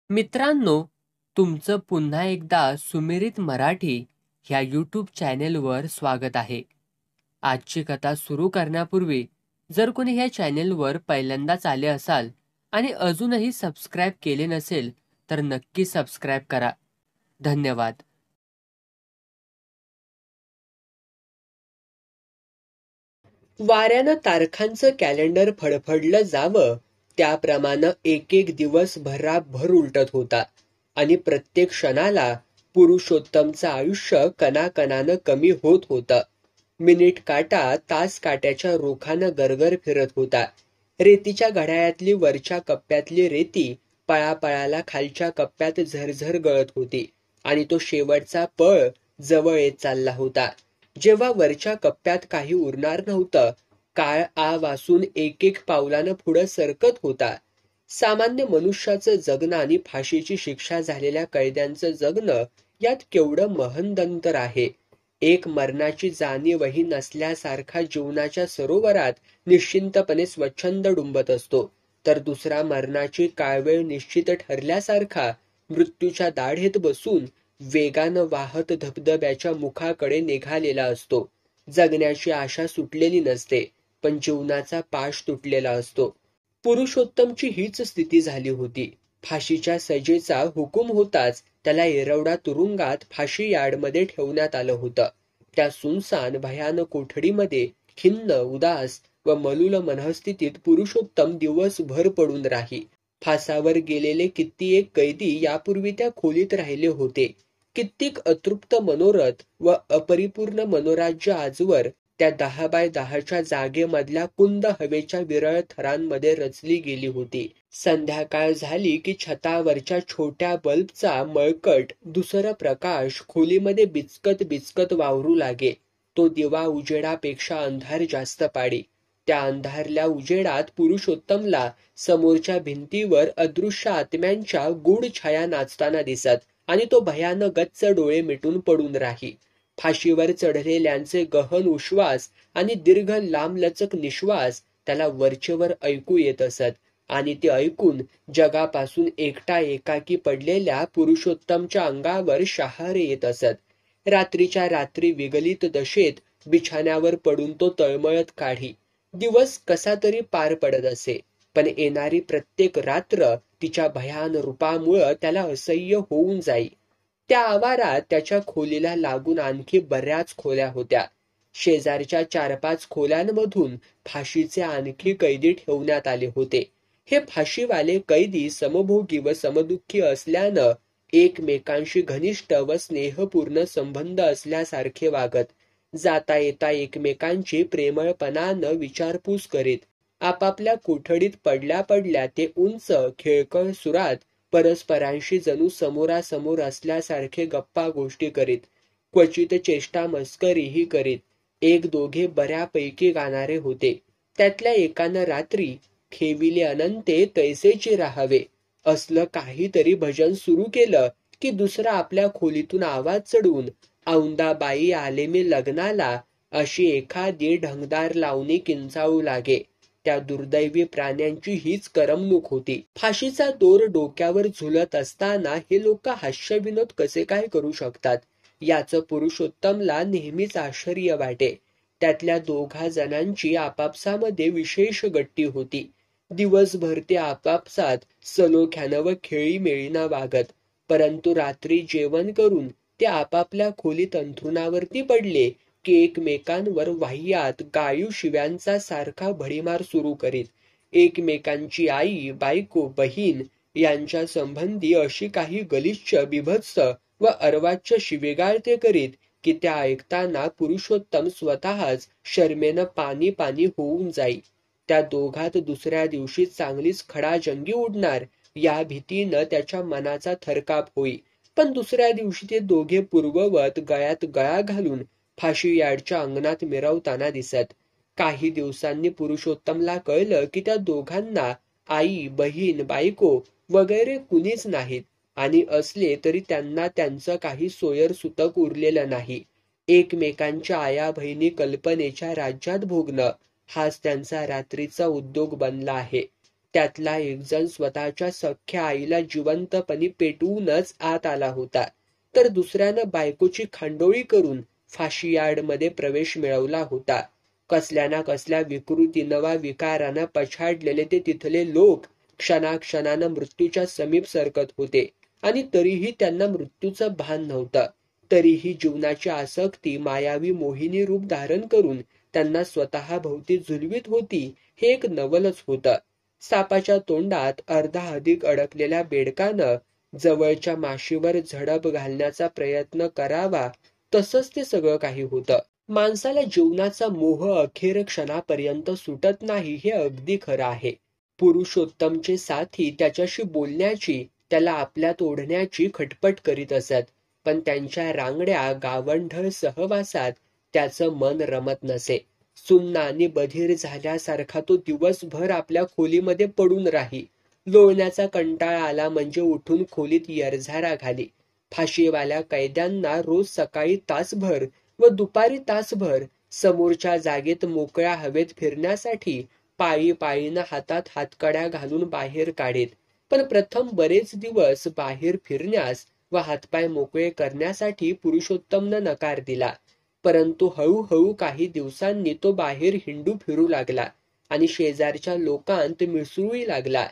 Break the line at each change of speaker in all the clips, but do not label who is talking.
मित्रांनो, तुमचं पुन्हा एकदा सुमिरित मराठी ह्या यूट्यूब चॅनेलवर स्वागत आहे. आजची कथा सुरू करण्यापूर्वी जर कोणी ह्या चॅनेलवर पहिल्यांदाच आले असाल आणि अजूनही सबस्क्राईब केले नसेल तर नक्की सबस्क्राईब करा. धन्यवाद.
वाऱ्यानं तारखांचं कॅलेंडर फडफडलं जावं त्याप्रमाणे एक एक दिवस भराभर उलटत होता आणि प्रत्येक क्षणाला पुरुषोत्तमचं आयुष्य कणाकणानं कमी होत होतं. मिनिट काटा तास काट्याच्या रोखानं गरगर फिरत होता. रेतीच्या घड्याळातली वरच्या कप्प्यातली रेती पळापळाला खालच्या कप्प्यात झरझर गळत होती आणि तो शेवटचा पळ जवळ येत चालला होता. जेव्हा वरच्या कप्प्यात काही उरणार नव्हतं, काळ आ वासून एक एक पावलानं पुढं सरकत होता. सामान्य मनुष्याचं जगणं आणि फाशीची शिक्षा झालेल्या कैद्यांचं जगणं यात केवढं महंत अंतर आहे. एक मरणाची जाणीवही नसल्यासारखा जीवनाच्या सरोवरात निश्चिंतपणे स्वच्छंद डुंबत असतो, तर दुसरा मरणाची काळवेळ निश्चित ठरल्यासारखा मृत्यूच्या दाढेत बसून वेगानं वाहत धबधब्याच्या मुखाकडे निघालेला असतो. जगण्याची आशा सुटलेली नसते, पण जीवनाचा पाश तुटलेला असतो. पुरुषोत्तमची हीच स्थिती झाली होती. फाशीच्या सजेचा हुकूम होताच त्याला येरवडा तुरुंगात फाशी यार्डमध्ये ठेवण्यात आलं होतं. त्या सुनसान भयानक कोठडीमध्ये खिन्न, उदास व मलूल मनस्थितीत पुरुषोत्तम दिवसभर पडून राही. फासावर गेलेले कित्येक कैदी यापूर्वी त्या खोलीत राहिले होते. कित्येक अतृप्त मनोरथ व अपरिपूर्ण मनोराज्य आजवर त्या 10x10च्या जागेमधल्या कुंद हवेच्या विरळ थरांमध्ये रचली गेली होती. संध्याकाळ झाली की छतावरच्या छोट्या बल्बचा मळकट धुसर प्रकाश खोलीमध्ये बिचकत बिचकत वावरू लागे. तो दिवा उजेडापेक्षा अंधार जास्त पाडी. त्या अंधारल्या उजेडात पुरुषोत्तमला समोरच्या भिंतीवर अदृश्य आत्म्यांच्या गूढ छाया नाचताना दिसत आणि तो भयानक गच्च डोळे मिटून पडून राही. फाशीवर चढलेल्यांचे गहन उश्वास आणि दीर्घ लांबलचक निश्वास त्याला वरचेवर ऐकू येत असत आणि ते ऐकून जगापासून एकटा एकाकी पडलेल्या पुरुषोत्तमच्या अंगावर शहारे येत असत. रात्रीच्या रात्री विगलित दशेत बिछाण्यावर पडून तो तळमळत काढी. दिवस कसा तरी पार पडत असे, पण येणारी प्रत्येक रात्र तिच्या भयान रूपामुळं त्याला असह्य होऊन जाई. त्या आवारात त्याच्या खोलीला लागून आणखी बऱ्याच खोल्या होत्या. शेजारच्या 4-5 खोल्यांमधून फाशीचे आणखी कैदी ठेवण्यात आले होते. हे फाशीवाले कैदी समभोगी व समदुःखी असल्यानं एकमेकांशी घनिष्ठ व स्नेहपूर्ण संबंध असल्यासारखे वागत. जाता येता एकमेकांची प्रेमळपणानं विचारपूस करीत. आपापल्या कोठडीत पडल्या पडल्या ते उंच खेळकळ सुरात परस्परांशी जणू समोरासमोर असल्यासारखे गप्पा गोष्टी करीत. क्वचित चेष्टा मस्करीही करीत. एक दोघे बऱ्यापैकी गाणारे होते. त्यातल्या एकानं रात्री ठेविले अनंते तैसेची राहावे असलं काहीतरी भजन सुरू केलं की दुसरा आपल्या खोलीतून आवाज चढवून औंदाबाई आले मी लग्नाला अशी एखादी ढंगदार लावणी किंचाळू लागे. त्या दुर्दैवी प्राण्यांची हीच करमणूक होती. फाशीचा दोर डोक्यावर झुलत असताना हे लोक हास्यविनोद कसे काय करू शकतात याचं पुरुषोत्तमला नेहमीच आश्चर्य वाटे. त्यातल्या 2 जणांची आपापसामध्ये विशेष गट्टी होती. दिवसभर ते आपापसात सलोख्यानं व खेळीमेळीनं वागत, परंतु रात्री जेवण करून ते आपापल्या खोलीत अंथरुणावरती पडले की एकमेकांवर वाह्यात गाळीव शिव्यांचा सारखा भडीमार सुरू करीत. एकमेकांची आई, बायको, बहीण यांच्या संबंधी अशी काही गलिच्छ, बिभत्स व अर्वाच्य शिवीगाळ ते करीत की त्या ऐकताना पुरुषोत्तम स्वतःच शरमेनं पाणी पाणी होऊन जाई. त्या दोघात दुसऱ्या दिवशी चांगलीच खडाजंगी उडणार या भीतीनं त्याच्या मनाचा थरकाप होई. पण दुसऱ्या दिवशी ते दोघे पूर्ववत गळ्यात गळा घालून फाशी यार्डच्या अंगणात मिरवताना दिसत. काही दिवसांनी पुरुषोत्तमला कळलं की त्या दोघांना आई, बहीण, बायको वगैरे कुणीच नाहीत आणि असले तरी त्यांना त्यांचं काही सोयर सुतक उरलेलं नाही. एकमेकांच्या आया बहिणी कल्पनेच्या राज्यात भोगणं हाच त्यांचा रात्रीचा उद्योग बनला आहे. त्यातला एक जण स्वतःच्या सख्ख्या आईला जिवंतपणी पेटवूनच आत आला होता, तर दुसऱ्यानं बायकोची खांडोळी करून फाशी यार्डमध्ये प्रवेश मिळवला होता. कसल्या ना कसल्या विकृतीनं वा विकारानं पछाडलेले ते तिथले लोक क्षणाक्षणानं मृत्यूच्या समीप सरकत होते आणि तरीही त्यांना मृत्यूचं भान नव्हतं. तरीही जीवनाची आसक्ती मायावी मोहिनी रूप धारण करून त्यांना स्वतःभोवती झुलवीत होती. हे एक नवलच होतं. सापाच्या तोंडात अर्धा अधिक अडकलेल्या बेडकानं जवळच्या माशीवर झडप घालण्याचा प्रयत्न करावा, तसंच ते सगळं काही होतं. माणसाला जीवनाचा मोह अखेर क्षणापर्यंत सुटत नाही, हे अगदी खरं आहे. पुरुषोत्तमचे साथी त्याच्याशी बोलण्याची, त्याला आपल्यात ओढण्याची खटपट करीत असत, पण त्यांच्या रांगड्या गावंढळ सहवासात त्याचं मन रमत नसे. सुन्न आणि बधीर झाल्यासारखा तो दिवसभर आपल्या खोलीमध्ये पडून राही. लोळण्याचा कंटाळा आला म्हणजे उठून खोलीत यरझारा घाली. फाशीवाल्या कैद्यांना रोज सकाळी तासभर व दुपारी तासभर समोरच्या जागेत मोकळ्या हवेत फिरण्यासाठी पायी पायीनं हातात हातकड्या घालून बाहेर काढीत. पण प्रथम बरेच दिवस बाहेर फिरण्यास व हातपाय मोकळे करण्यासाठी पुरुषोत्तमनं नकार दिला. परंतु हळूहळू काही दिवसांनी तो बाहेर हिंडू फिरू लागला आणि शेजारच्या लोकांत मिसळूही लागला.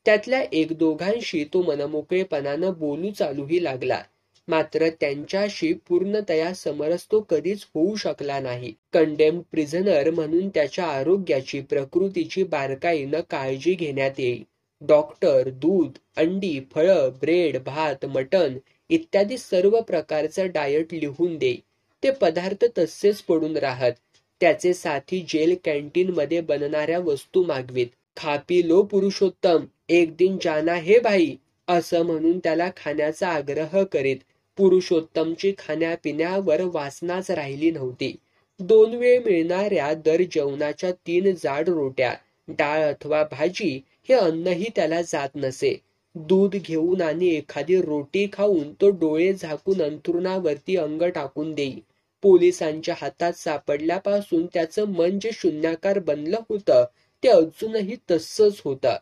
त्यातल्या एक दोघांशी तो मनमोकळेपणानं बोलू चालूही लागला. मात्र त्यांच्याशी पूर्णतया समरस तो कधीच होऊ शकला नाही. कंडेम्ड प्रिझनर म्हणून त्याच्या आरोग्याची, प्रकृतीची बारकाईनं काळजी घेण्यात येई. डॉक्टर दूध, अंडी, फळं, ब्रेड, भात, मटण इत्यादी सर्व प्रकारचं डायट लिहून देई. ते पदार्थ तसेच पडून राहत. त्याचे साथी जेल कॅन्टीनमध्ये बनणाऱ्या वस्तू मागवीत. खा पी लो पुरुषोत्तम, एक दिन जाना है भाई, असं म्हणून त्याला खाण्याचा आग्रह करीत. पुरुषोत्तमची खाण्यापिण्यावर वासनाच राहिली नव्हती. 2 वेळ मिळणाऱ्या दर जेवणाच्या 3 जाड रोट्या, डाळ अथवा भाजी हे अन्नही त्याला जात नसे. दूध घेऊन आणि एखादी रोटी खाऊन तो डोळे झाकून अंथरुणावरती अंग टाकून देई. पोलिसांच्या हातात सापडल्यापासून त्याचं मन जे शून्याकार बनलं होतं, ते अजूनही तसंच होतं.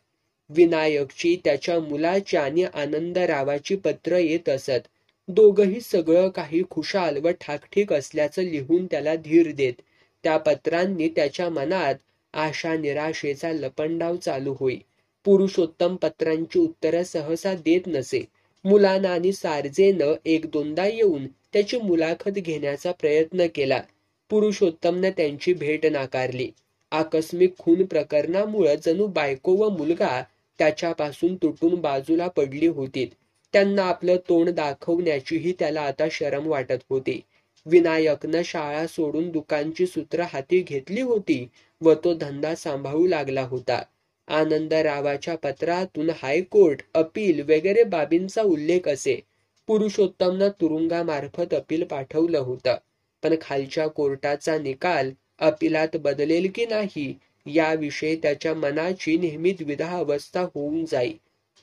विनायकची, त्याच्या मुलाची आणि आनंदरावाची पत्र येत असत. दोघंही सगळं काही खुशाल व ठाकठीक असल्याचं लिहून त्याला धीर देत. त्या पत्रांनी त्याच्या मनात आशा निराशेचा लपंडाव चालू होई. पुरुषोत्तम पत्रांची उत्तरं सहसा देत नसे. मुलानं आणि सारजेनं 1-2दा येऊन त्याची मुलाखत घेण्याचा प्रयत्न केला. पुरुषोत्तमनं त्यांची भेट नाकारली. आकस्मिक खून प्रकरणामुळे जणू बायको व मुलगा त्याच्यापासून तुटून बाजूला पडली होती. त्यांना आपलं तोंड दाखवण्याचीही त्याला आता शरम वाटत होती. विनायकनं शाळा सोडून दुकानची सूत्र हाती घेतली होती व तो धंदा सांभाळू लागला होता. आनंदरावाच्या पत्रातून हायकोर्ट, अपील वगैरे बाबींचा उल्लेख असे. पुरुषोत्तमनं तुरुंगामार्फत अपील पाठवलं होतं. पण खालच्या कोर्टाचा निकाल अपीलात बदलेल की नाही याविषयी त्याच्या मनाची नेहमी द्विधा अवस्था होऊन जाई.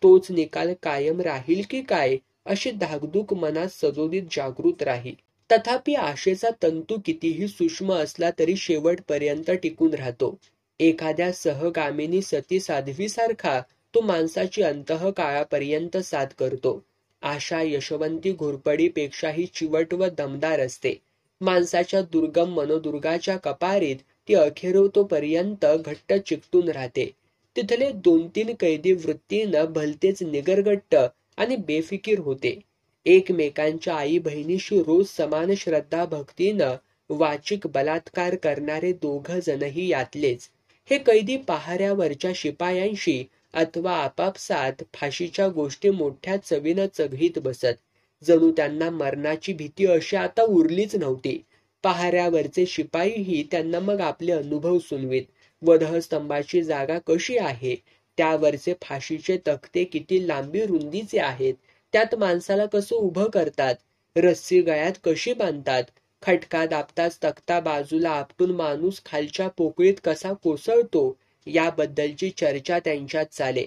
तोच निकाल कायम राहील की काय अशी धाकधूक मनात सदोदित जागृत राही. तथापि आशेचा तंतू कितीही सूक्ष्म असला तरी शेवटपर्यंत टिकून राहतो. एखाद्या सहगामिनी सती साध्वीसारखा तो माणसाची अंतःकाळापर्यंत साथ करतो. आशा यशवंती घोरपडीपेक्षाही चिवट व दमदार असते. माणसाच्या दुर्गम मनोदुर्गाच्या कपारीत ती अखेरोतोपर्यंत घट्ट चिकटून राहते. तिथले 2-3 कैदी वृत्तीनं भलतेच निगरगट्ट आणि बेफिकीर होते. एकमेकांच्या आई बहिणीशी रोज समान श्रद्धा भक्तीनं वाचिक बलात्कार करणारे 2 जणही यातलेच. हे कैदी पहाऱ्यावरच्या शिपायांशी अथवा आपापसात फाशीच्या गोष्टी मोठ्या चवीनं चघळीत बसत. जणू त्यांना मरणाची भीती अशी आता उरलीच नव्हती. पहाऱ्यावरचे शिपाईही त्यांना मग आपले अनुभव सुनवीत. वधस्तंभाची जागा कशी आहे, त्यावरचे फाशीचे तख्ते किती लांबी रुंदीचे आहेत, त्यात माणसाला कसं उभं करतात, रस्सी गळ्यात कशी बांधतात, खटका दाबताच तख्ता बाजूला आपटून माणूस खालच्या पोकळीत कसा कोसळतो, याबद्दलची चर्चा त्यांच्यात चाले.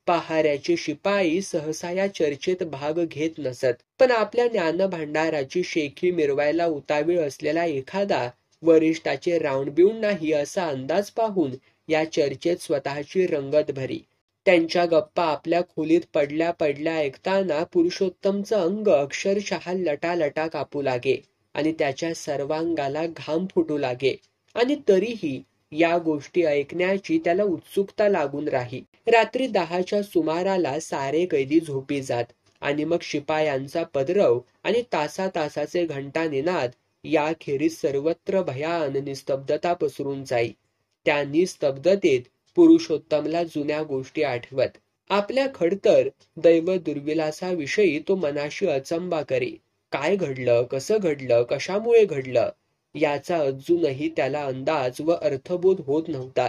पहाऱ्याचे शिपाई सहसा या चर्चेत भाग घेत नसत. पण आपल्या ज्ञानभांडाराची शेखी मिरवायला उतावीळ असलेला एखादा वरिष्ठाचे राऊंड बिऊंड नाही असा अंदाज पाहून या चर्चेत स्वतःची रंगत भरी. त्यांच्या गप्पा आपल्या खोलीत पडल्या पडल्या ऐकताना पुरुषोत्तमचं अंग अक्षरशः लटालटा कापू लागे आणि त्याच्या सर्वांगाला घाम फुटू लागे. आणि तरीही या गोष्टी ऐकण्याची त्याला उत्सुकता लागून राही. रात्री 10च्या सुमाराला सारे कैदी झोपी जात आणि मग शिपायांचा पदरव आणि तासातासाचे घंटा निनाद याखेरीज सर्वत्र भयान निस्तब्धता पसरून जाई. त्या निस्तब्धतेत पुरुषोत्तमला जुन्या गोष्टी आठवत. आपल्या खडतर दैव दुर्विलासाविषयी तो मनाशी अचंबा करे. काय घडलं, कसं घडलं, कशामुळे घडलं याचा अजूनही त्याला अंदाज व अर्थबोध होत नव्हता.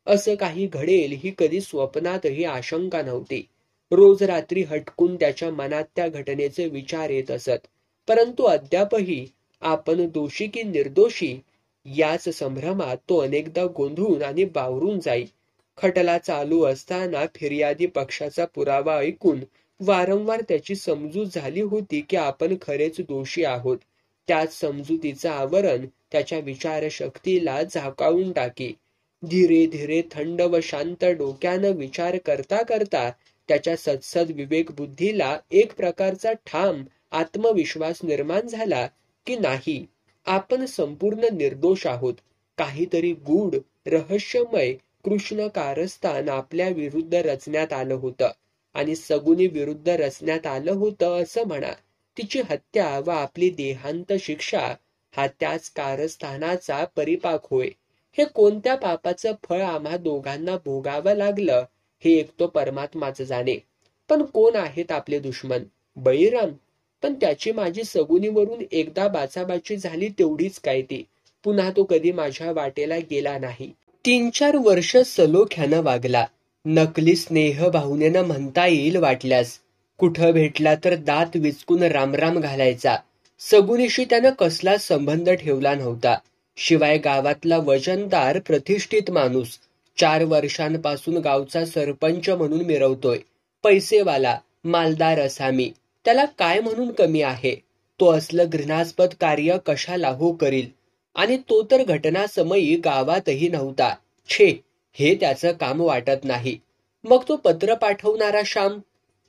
असं काही घडेल ही कधी स्वप्नातही आशंका नव्हती. रोज रात्री हटकून त्याच्या मनात त्या घटनेचे विचार येत असत. परंतु अद्यापही आपण दोषी की निर्दोषी याच संभ्रमात तो अनेकदा गोंधळून आणि बावरून जाई. खटला चालू असताना फिर्यादी पक्षाचा पुरावा ऐकून वारंवार त्याची समजूत झाली होती की आपण खरेच दोषी आहोत. त्याच समजुतीचं आवरण त्याच्या विचारशक्तीला झाकावून टाकी. धीरे धीरे थंड व शांत डोक्यानं विचार करता करता त्याच्या सदसद विवेक बुद्धीला एक प्रकारचा ठाम आत्मविश्वास निर्माण झाला की नाही, आपण संपूर्ण निर्दोष आहोत. काहीतरी गूढ रहस्यमय कृष्ण कारस्थान आपल्या विरुद्ध रचण्यात आलं होतं आणि सगुनी विरुद्ध रचण्यात आलं होतं असं म्हणा. तिची हत्या व आपली देहांत शिक्षा हा त्याच कारस्थानाचा परिपाक होय. हे कोणत्या पापाचं फळ आम्हा दोघांना भोगावं लागलं हे एक तो परमात्माच जाणे. पण कोण आहेत आपले दुश्मन? बळीराम. पण त्याची माझी सगुनीवरून एकदा बाचाबाची झाली तेवढीच काय ती. पुन्हा तो कधी माझ्या वाटेला गेला नाही. 3-4 वर्ष सलोख्यानं वागला. नकली स्नेह भावनेनं म्हणता येईल वाटल्यास. कुठं भेटला तर दात विचकून रामराम घालायचा. सगुनीशी त्यानं कसला संबंध ठेवला नव्हता. शिवाय गावातला वजनदार प्रतिष्ठित माणूस 4 वर्षांपासून गावचा सरपंच म्हणून मिरवतोय. पैसेवाला मालदार असामी. त्याला काय म्हणून कमी आहे? तो असलं घृणास्पद कार्य कशाला हो करील? आणि तो तर घटनासमयी गावातही नव्हता. छे, हे त्याचं काम वाटत नाही. मग तो पत्र पाठवणारा श्याम?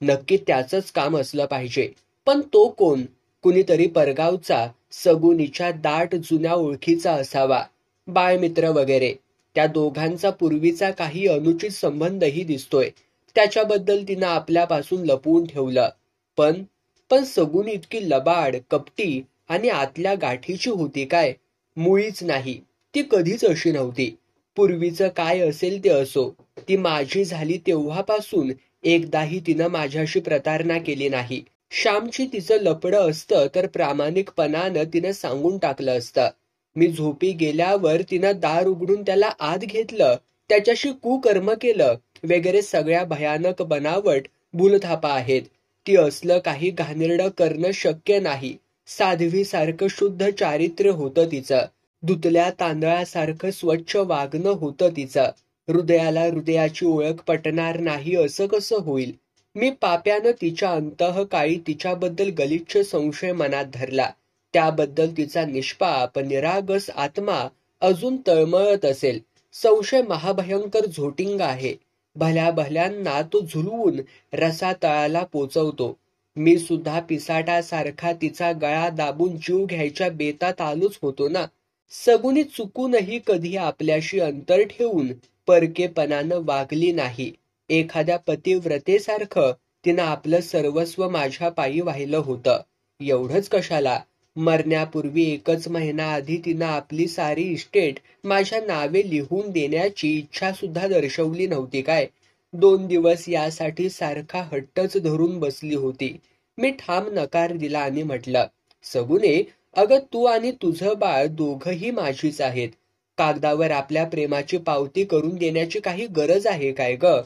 नक्की त्याचंच काम असलं पाहिजे. पण तो कोण? कुणीतरी परगावचा, सगुनीच्या दाट जुन्या ओळखीचा असावा. बाळमित्र वगैरे. त्या दोघांचा पूर्वीचा काही अनुचित संबंधही दिसतोय. त्याच्याबद्दल तिनं आपल्यापासून लपवून ठेवलं. पण सगुनी इतकी लबाड, कपटी आणि आतल्या गाठीची होती काय? मुळीच नाही. ती कधीच अशी नव्हती. पूर्वीचं काय असेल ते असो, ती माझी झाली तेव्हापासून एकदाही तिनं माझ्याशी प्रतारणा केली नाही. श्यामची तिचं लपडं असतं तर प्रामाणिकपणानं तिनं सांगून टाकलं असतं. मी झोपी गेल्यावर तिनं दार उघडून त्याला आत घेतलं, त्याच्याशी कुकर्म केलं वगैरे सगळ्या भयानक बनावट भूलथापा आहेत. ती असलं काही घाणेरडं करणं शक्य नाही. साध्वीसारखं शुद्ध चारित्र्य होतं तिचं. धुतल्या तांदळासारखं स्वच्छ वागणं होतं तिचं. हृदयाला हृदयाची ओळख पटणार नाही असं कसं होईल? मी पाप्यानं तिच्या अंतःकाळी तिच्याबद्दल गलिच्छ संशय मनात धरला. त्याबद्दल तिचा निष्पाप निरागस आत्मा अजून तळमळत असेल. संशय महाभयंकर झोटिंगा आहे. भल्या भल्यांना तो झुलवून रसातळाला पोचवतो. मी सुद्धा पिसाटासारखा तिचा गळा दाबून जीव घ्यायच्या बेतात आलोच होतो ना. सगुनी चुकूनही कधी आपल्याशी अंतर ठेवून परकेपणानं वागली नाही. एखाद्या पतिव्रतेसारखं तिनं आपलं सर्वस्व माझ्या पायी वाहिलं होतं. एवढंच कशाला, मरण्यापूर्वी 1 महिना आधी तिनं आपली सारी इस्टेट माझ्या नावे लिहून देण्याची इच्छा सुद्धा दर्शवली नव्हती काय? 2 दिवस यासाठी सारखा हट्टच धरून बसली होती. मी ठाम नकार दिला आणि म्हटलं, सगुने, अगं तू आणि तुझं बाळ दोघंही माझीच आहेत. कागदावर आपल्या प्रेमाची पावती करून देण्याची काही गरज आहे काय ग?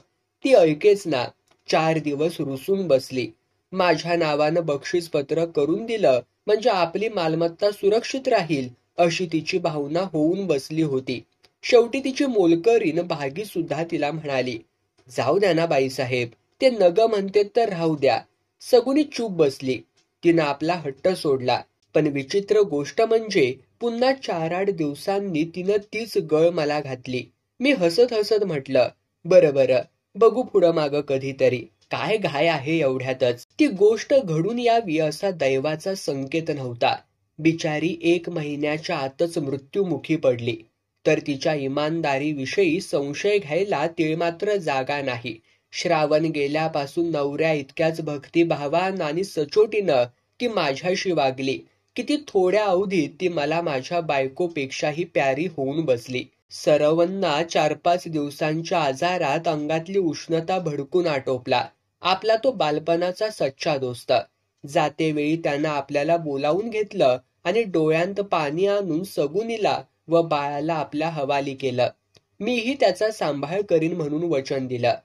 ती ऐकेच ना. 4 दिवस रुसून बसली. माझ्या नावानं बक्षीसपत्र करून दिलं म्हणजे आपली मालमत्ता सुरक्षित राहील अशी तिची भावना होऊन बसली होती. शेवटी तिची मोलकरीण भागी सुद्धा तिला म्हणाली, जाऊ द्या ना बाईसाहेब, ते नग म्हणते तर राहू द्या. सगुनी चूप बसली. तिनं आपला हट्ट सोडला. पण विचित्र गोष्ट म्हणजे पुन्हा 4-8 दिवसांनी तिनं तीच गळ मला घातली. मी हसत हसत म्हटलं, बरं बघू पुढं मागं कधीतरी. काय घाय आहे एवढ्यातच. ती गोष्ट घडून यावी असा दैवाचा संकेत नव्हता. बिचारी 1 महिन्याच्या आतच मृत्युमुखी पडली. तर तिच्या इमानदारीविषयी संशय घ्यायला तीळमात्र जागा नाही. श्रावण गेल्यापासून नवऱ्या इतक्याच भक्तिभावानं आणि सचोटीनं ती माझ्याशी वागली. किती थोड्या अवधीत ती मला माझ्या बायकोपेक्षाही प्यारी होऊन बसली. सरवण्णा 4-5 दिवसांच्या आजारात अंगातली उष्णता भडकून आटोपला. आपला तो बालपणाचा सच्चा दोस्त. जातेवेळी त्यानं आपल्याला बोलावून घेतलं आणि डोळ्यांत पाणी आणून सगुनीला व बाळाला आपल्या हवाली केलं. मीही त्याचा सांभाळ करीन म्हणून वचन दिलं.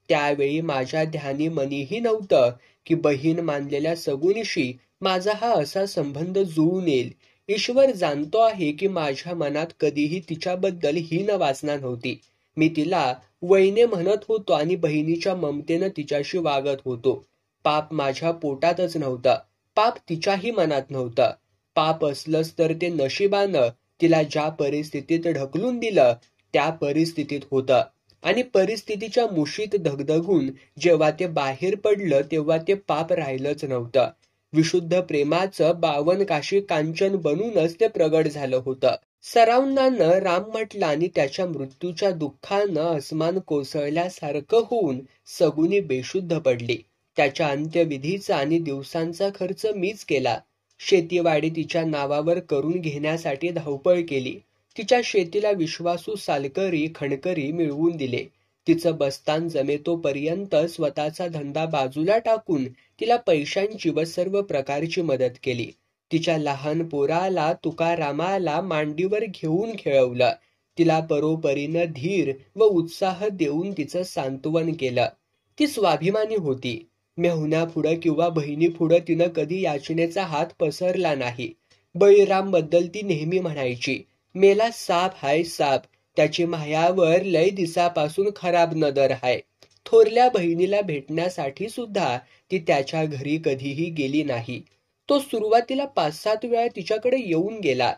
त्यावेळी माझ्या ध्यानी मनीही नव्हतं की बहीण मानलेल्या सगुनीशी माझा हा असा संबंध जुळून येईल. ईश्वर जाणतो आहे की माझ्या मनात कधीही तिच्याबद्दल हीन वासना नव्हती. मी तिला वैने म्हणत होतो आणि बहिणीच्या ममतेनं तिच्याशी वागत होतो. पाप माझ्या पोटातच नव्हतं. पाप तिच्याही मनात नव्हतं. पाप असलंच तर ते नशिबानं तिला ज्या परिस्थितीत ढकलून दिलं त्या परिस्थितीत होतं. आणि परिस्थितीच्या मुशीत धगधगून जेव्हा ते बाहेर पडलं तेव्हा ते पाप राहिलंच नव्हतं. विशुद्ध प्रेमाचं 52 काशी कांचन बनूनच ते प्रगट झालं होतं. सरावणानं राम म्हटलं आणि त्याच्या मृत्यूच्या दुःखानं अस्मान कोसळल्यासारखं होऊन सगुनी बेशुद्ध पडली. त्याच्या अंत्यविधीचा आणि दिवसांचा खर्च मीच केला. शेतीवाडी तिच्या नावावर करून घेण्यासाठी धावपळ केली. तिच्या शेतीला विश्वासू सालकरी खणकरी मिळवून दिले. तिचं बस्तान जमेतोपर्यंत स्वतःचा धंदा बाजूला टाकून तिला पैशांची व सर्व प्रकारची मदत केली. तिच्या लहान पोराला तुकारामाला मांडीवर घेऊन खेळवलं. तिला परोपरीनं धीर व उत्साह देऊन तिचं सांत्वन केलं. ती स्वाभिमानी होती. मेहुण्यापुढं किंवा बहिणीपुढं तिनं कधी याचनेचा हात पसरला नाही. बळीराम बद्दल ती नेहमी म्हणायची, मेला साप हाय साप, त्याची मायावर लय दिसापासून खराब नदर हाय. थोरल्या बहिणीला भेटण्यासाठी सुद्धा ती त्याच्या घरी कधीही गेली नाही. तो सुरुवातीला 5-7 वेळा तिच्याकडे येऊन गेला.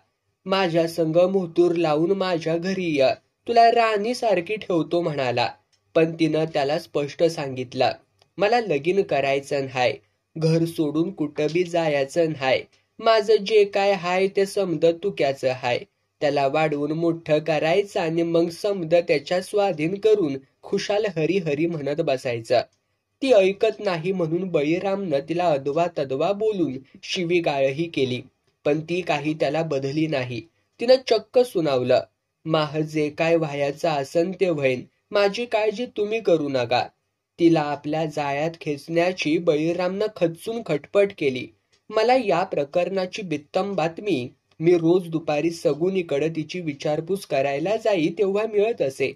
माझ्या संग मुहतूर लावून माझ्या घरी ये, तुला राणीसारखी ठेवतो म्हणाला. पण तिनं त्याला स्पष्ट सांगितलं, मला लगीन करायचं न्हाय, घर सोडून कुठं बी जायचं न्हाय. माझं जे काय हाय ते समद तुक्याचं हाय. त्याला वाढवून मोठं करायचं आणि मग समद त्याच्या स्वाधीन करून खुशाल हरी हरी म्हणत बसायचं. ती ऐकत नाही म्हणून बळीरामनं तिला अदवा तदवा बोलून शिवीगाळही केली. पण ती काही त्याला बदली नाही. तिनं चक्क सुनावलं, माह जे काय व्हायचं असन ते व्हैन, माझी काळजी तुम्ही करू नका. तिला आपल्या जाळ्यात खेचण्याची बळीरामनं खचून खटपट केली. मला या प्रकरणाची बित्तम बातमी मी रोज दुपारी सगुनीकडे तिची विचारपूस करायला जाई तेव्हा मिळत असे.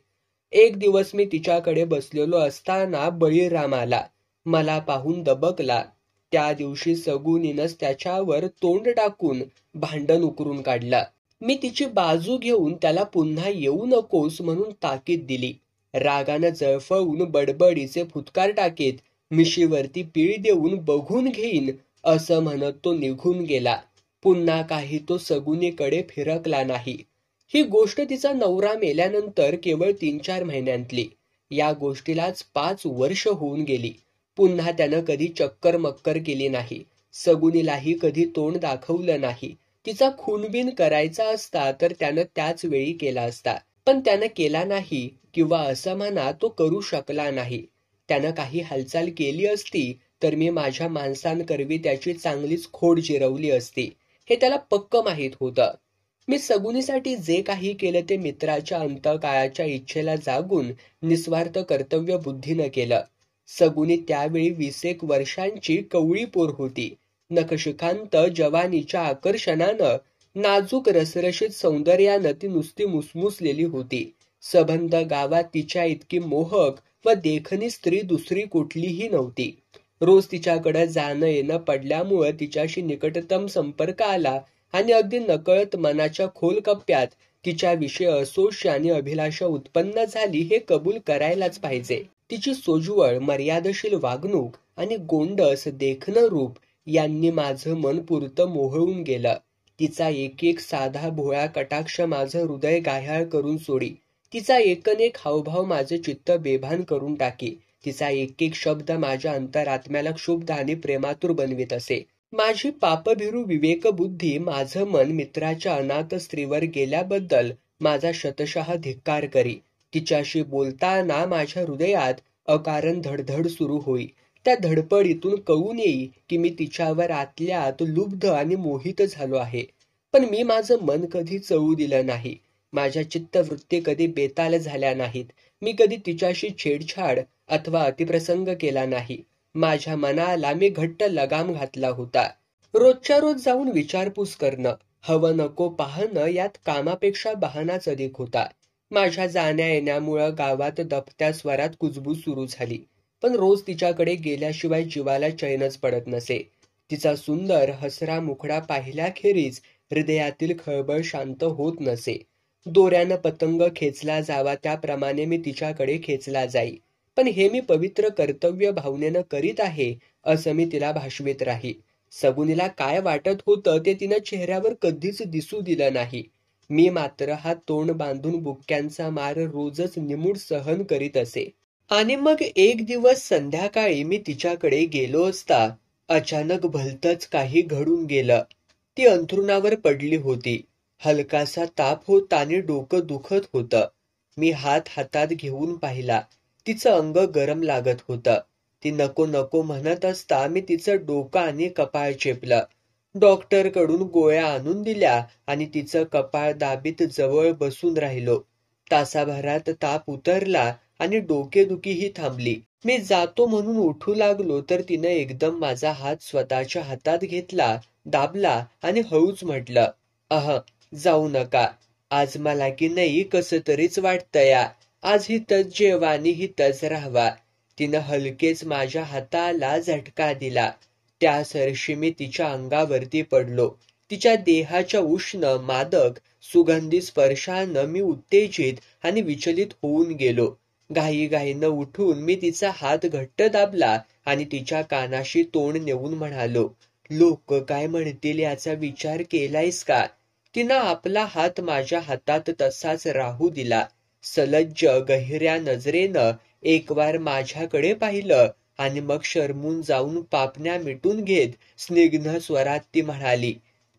एक दिवस मी तिच्याकडे बसलेलो असताना बळीराम आला. मला पाहून दबकला. त्या दिवशी सगुनीनंच त्याच्यावर तोंड टाकून भांडण उकरून काढलं. मी तिची बाजू घेऊन त्याला पुन्हा येऊ नकोस म्हणून ताकीद दिली. रागानं जळफळून बडबडीचे फुटकार टाकीत मिशीवरती पीळ देऊन बघून घेईन असं म्हणत तो निघून गेला. पुन्हा काही तो सगुनीकडे फिरकला नाही. ही गोष्ट तिचा नवरा मेल्यानंतर केवळ 3-4 महिन्यांतली. या गोष्टीलाच 5 वर्ष होऊन गेली. पुन्हा त्यानं कधी चक्कर मक्कर केली नाही. सगुनीलाही कधी तोंड दाखवलं नाही. तिचा खूनबिन करायचा असता तर त्यानं त्याच वेळी केला असता. पण त्यानं केला नाही किंवा असं म्हणा तो करू शकला नाही. त्यानं काही हालचाल केली असती तर मी माझ्या माणसांकरवी त्याची चांगलीच खोड जिरवली असती. हे त्याला पक्क माहीत होतं. मी सगुनीसाठी जे काही केलं ते मित्राच्या अंतकाळाच्या इच्छेला जागून निस्वार्थ कर्तव्य बुद्धीनं केलं. सगुनी त्यावेळी 20 वर्षांची कवळी पोर होती. नखशिखांत जवानीच्या आकर्षणानं नाजूक रसरशीत सौंदर्यानं ती नुसती मुसमुसलेली होती. सबंध गावात तिच्या इतकी मोहक व देखणी स्त्री दुसरी कुठलीही नव्हती. रोज तिच्याकडे जाणं येणं पडल्यामुळं तिच्याशी निकटतम संपर्क आला आणि अगदी नकळत मनाच्या खोल कप्प्यात तिच्याविषयी असोशी आणि अभिलाषा उत्पन्न झाली हे कबूल करायलाच पाहिजे. तिची सोज्वळ मर्यादशील वागणूक आणि गोंडस देखणं रूप यांनी माझं मन पुरतं मोहळून गेलं. तिचा एक साधा भोळा कटाक्ष माझं हृदय गाह्याळ करून सोडी. तिचा एकनेक हावभाव माझे चित्त बेभान करून टाकी. तिचा एक एक शब्द माझ्या अंतरात्म्याला क्षुब्ध आणि प्रेमातूर बनवित असे. माझी पापभिरू विवेकबुद्धी माझं मन मित्राच्या अनाथ स्त्रीवर गेल्याबद्दल माझा शतशः धिक्कार करी. तिच्याशी बोलताना माझ्या हृदयात अकारण धडधड सुरू होई. त्या धडपडीतून कळून येई की मी तिच्यावर आतल्या आत लुब्ध आणि मोहित झालो आहे. पण मी माझं मन कधी चळू दिलं नाही. माझ्या चित्तवृत्ती कधी बेताल झाल्या नाहीत. मी कधी तिच्याशी छेडछाड अथवा अतिप्रसंग केला नाही. माझ्या मनाला मी घट्ट लगाम घातला होता. रोजच्या रोज जाऊन विचारपूस करणं, हवं नको पाहणं यात कामापेक्षा बहानाच अधिक होता. माझ्या जाण्या येण्यामुळं गावात दबत्या स्वरात कुजबूज सुरू झाली. पण रोज तिच्याकडे गेल्याशिवाय जीवाला चैनच पडत नसे. तिचा सुंदर हसरा मुखडा पाहिल्याखेरीज हृदयातील खळबळ शांत होत नसे. दोऱ्यानं पतंग खेचला जावा त्याप्रमाणे मी तिच्याकडे खेचला जाई. पण हे मी पवित्र कर्तव्य भावनेनं करीत आहे असं मी तिला भाषवीत राही. सगुनीला काय वाटत होतं ते तिनं चेहऱ्यावर कधीच दिसू दिलं नाही. मी मात्र हा तोंड बांधून बुक्क्यांचा मार रोजच निमूट सहन करीत असे. आणि मग एक दिवस संध्याकाळी मी तिच्याकडे गेलो असता अचानक भलतंच काही घडून गेलं. ती अंथरुणावर पडली होती. हलकासा ताप होता आणि डोकं दुखत होतं. मी हात हातात घेऊन पाहिला. तिचं अंग गरम लागत होतं. ती नको नको म्हणत असता मी तिचं डोकं आणि कपाळ चेपलं. डॉक्टरकडून गोळ्या आणून दिल्या आणि तिचं कपाळ दाबीत जवळ बसून राहिलो. तासाभरात ताप उतरला आणि डोकेदुखीही थांबली. मी जातो म्हणून उठू लागलो तर तिनं एकदम माझा हात स्वतःच्या हातात घेतला, दाबला आणि हळूच म्हटलं, जाऊ नका. आज मला की नाही कसं तरीच वाटतंया. आज हितच जेवा आणि हितच राहावा. तिनं हलकेच माझ्या हाताला झटका दिला. त्या सरशी मी तिच्या अंगावरती पडलो. तिच्या देहाच्या उष्ण, मादक, सुगंधी स्पर्शानं मी उत्तेजित आणि विचलित होऊन गेलो. घाईघाईनं उठून मी तिचा हात घट्ट दाबला आणि तिच्या कानाशी तोंड नेऊन म्हणालो, लोक काय म्हणतील याचा विचार केलायस का? तिनं आपला हात माझ्या हातात तसाच राहू दिला. सलज्ज गहिऱ्या नजरेनं एक वार माझ्याकडे पाहिलं आणि मग शरमून जाऊन पापण्या मिटून घेत स्निग्ध स्वरात ती म्हणाली,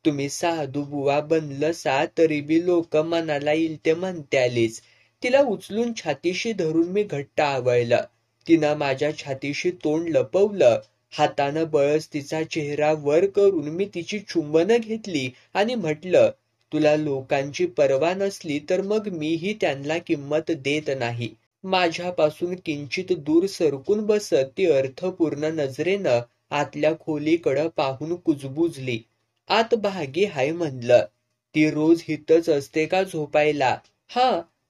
तुम्ही साधू बुवा बनलसा तरी बी लोक मनाला येईल ते म्हणत्यालीच. तिला उचलून छातीशी धरून मी घट्ट आवळलं. तिनं माझ्या छातीशी तोंड लपवलं. हातानं बळच तिचा चेहरा वर करून मी तिची चुंबनं घेतली आणि म्हटलं, तुला लोकांची पर्वा नसली तर मग मीही त्यांना किंमत देत नाही. माझ्यापासून किंचित दूर सरकून बसत ती अर्थपूर्ण नजरेनं आतल्या खोलीकडं पाहून कुजबुजली. आत भागी हाय म्हणलं. ती रोज हितच असते का झोपायला?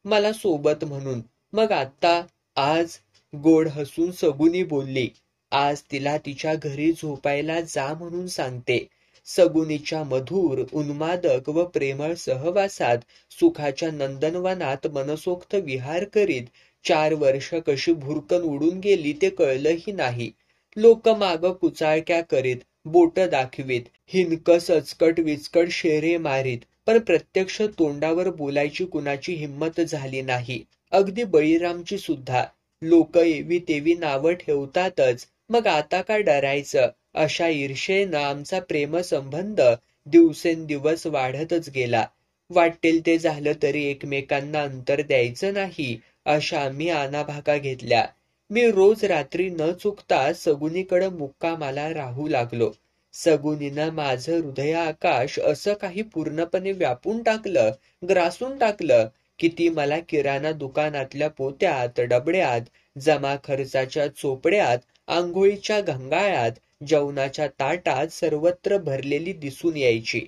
मला सोबत म्हणून. मग आता? आज? गोड हसून सगुनी बोलली. आज तिला तिच्या घरी झोपायला जा म्हणून सांगते. सगुनीच्या मधुर, उन्मादक व प्रेमळ सहवासात सुखाच्या नंदनवनात मनसोक्त विहार करीत 4 वर्ष कशी भुरकन उडून गेली ते कळलंही नाही. लोक माग कुचाळक्या करीत, बोट दाखवीत, हिनकस अचकट विचकट शेरे मारीत, पण प्रत्यक्ष तोंडावर बोलायची कुणाची हिंमत झाली नाही. अगदी बळीरामची सुद्धा. लोक एवी तेवी नावं ठेवतातच, मग आता का डरायचं? अशा ईर्षेनं आमचा प्रेमसंबंध दिवसेंदिवस वाढतच गेला. वाटेल ते झालं तरी एकमेकांना अंतर द्यायचं नाही अशा आम्ही आणाभाका घेतल्या. मी रोज रात्री न चुकता सगुनीकडं मुक्कामाला राहू लागलो. सगुनीनं माझं हृदयाकाश असं काही पूर्णपणे व्यापून टाकलं, ग्रासून टाकलं की ती मला किराणा दुकानातल्या पोत्यात, डबड्यात, जमा खर्चाच्या चोपड्यात, आंघोळीच्या घंगाळ्यात, जेवणाच्या ताटात सर्वत्र भरलेली दिसून यायची.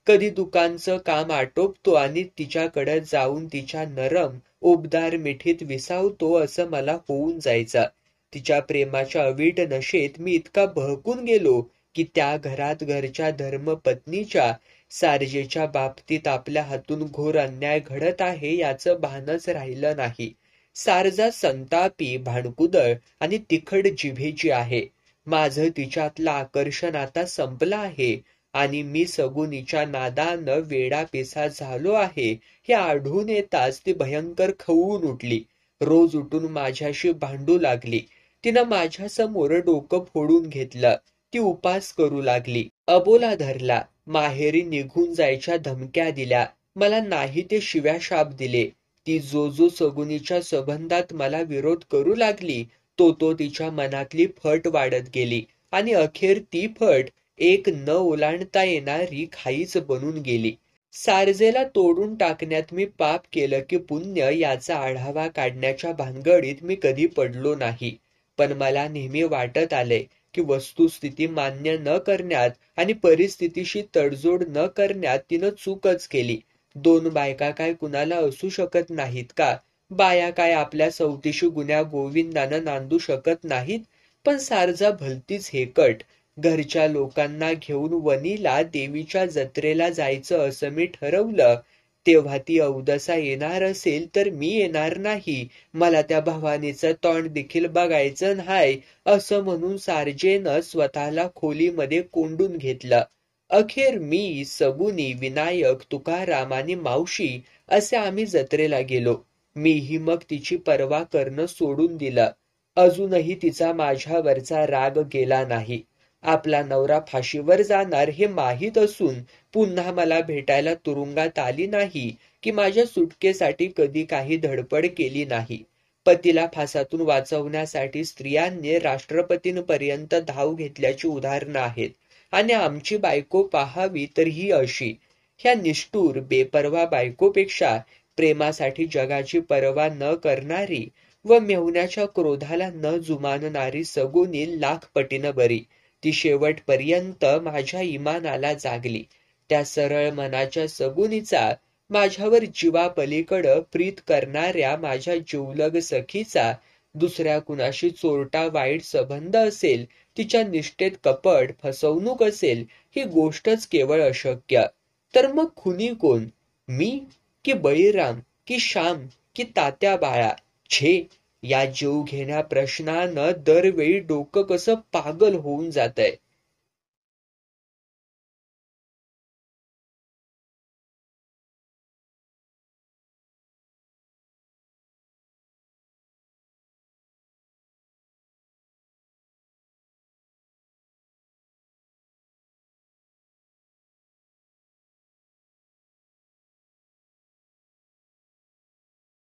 कधी दुकानचं काम आटोपतो आणि तिच्याकडे जाऊन तिच्या नरम, उबदार मिठीत विसावतो असं मला होऊन जायचं. तिच्या प्रेमाच्या अवीट नशेत मी इतका बहकून गेलो की त्या घरात घरच्या धर्मपत्नीच्या सारजेच्या बाबतीत आपल्या हातून घोर अन्याय घडत आहे याचं भानच राहिलं नाही. सारजा संतापी, भांडकुदळ आणि तिखट जिभेची आहे. माझं तिच्यातलं आकर्षण आता संपलं आहे आणि मी सगुनीच्या नादानं वेडापिसा झालो आहे हे आढळून येताच ती भयंकर खवळून उठली. रोज उठून माझ्याशी भांडू लागली. तिनं माझ्यासमोर डोकं फोडून घेतलं. ती उपास करू लागली. अबोला धरला. माहेरी निघून जायच्या धमक्या दिल्या. मला नाही ते शिव्या शाप दिले. ती जो सगुनीच्या संबंधात मला विरोध करू लागली तो तिच्या मनातली फट वाढत गेली आणि अखेर ती फट एक न ओलांडता येणारी खाईच बनून गेली. सारजेला तोडून टाकण्यात मी पाप केलं की पुण्य याचा आढावा काढण्याच्या भानगडीत मी कधी पडलो नाही. पण मला नेहमी वाटत आलंय की वस्तुस्थिती मान्य न करण्यात आणि परिस्थितीशी तडजोड न करण्यात तिनं चूकच केली. 2 बायका काय कुणाला असू शकत नाहीत का? बाया काय आपल्या सवतीशी गुन्ह्या गोविंदानं नांदू शकत नाहीत? पण सारजा भलतीच हेकट. घरच्या लोकांना घेऊन वनीला देवीच्या जत्रेला जायचं असं मी ठरवलं तेव्हा ती अवदसा येणार असेल तर मी येणार नाही. मला त्या भवानीचं तोंड देखील बघायचं नाही असं म्हणून सारजेनं स्वतःला खोलीमध्ये कोंडून घेतलं. अखेर मी, सगुनी, विनायक, तुकाराम आणि मावशी असे आम्ही जत्रेला गेलो. मीही मग तिची पर्वा करणं सोडून दिलं. अजूनही तिचा माझ्यावरचा राग गेला नाही. आपला नवरा फाशीवर जाणार हे माहीत असून पुन्हा मला भेटायला तुरुंगात आली नाही की माझ्या सुटकेसाठी कधी काही धडपड केली नाही. पतीला फासातून वाचवण्यासाठी स्त्रियांनी राष्ट्रपतींपर्यंत धाव घेतल्याची उदाहरणं आहेत आणि आमची बायको पाहावी तर ही अशी. ह्या निष्ठुर बेपर्वा बायकोपेक्षा प्रेमासाठी जगाची पर्वा न करणारी व मेहुण्याच्या क्रोधाला न जुमानणारी सगुनी लाख पटीनं बरी. ती शेवटपर्यंत माझ्या इमानाला जागली. त्या सरळ मनाच्या सगुनीचा माझ्यावर जीवापलीकडं प्रीत करणाऱ्या माझ्या जिवलग सखीचा दुसऱ्या कुणाशी चोरटा वाईट संबंध असेल, तिच्या निष्ठेत कपट फसवणूक असेल, ही गोष्टच केवळ अशक्य. तर मग खुनी कोण? मी की बळीराम की श्याम की तात्या बाळा? छे, या जीव घेण्या प्रश्नानं दरवेळी डोकं कसं पागल होऊन जातंय.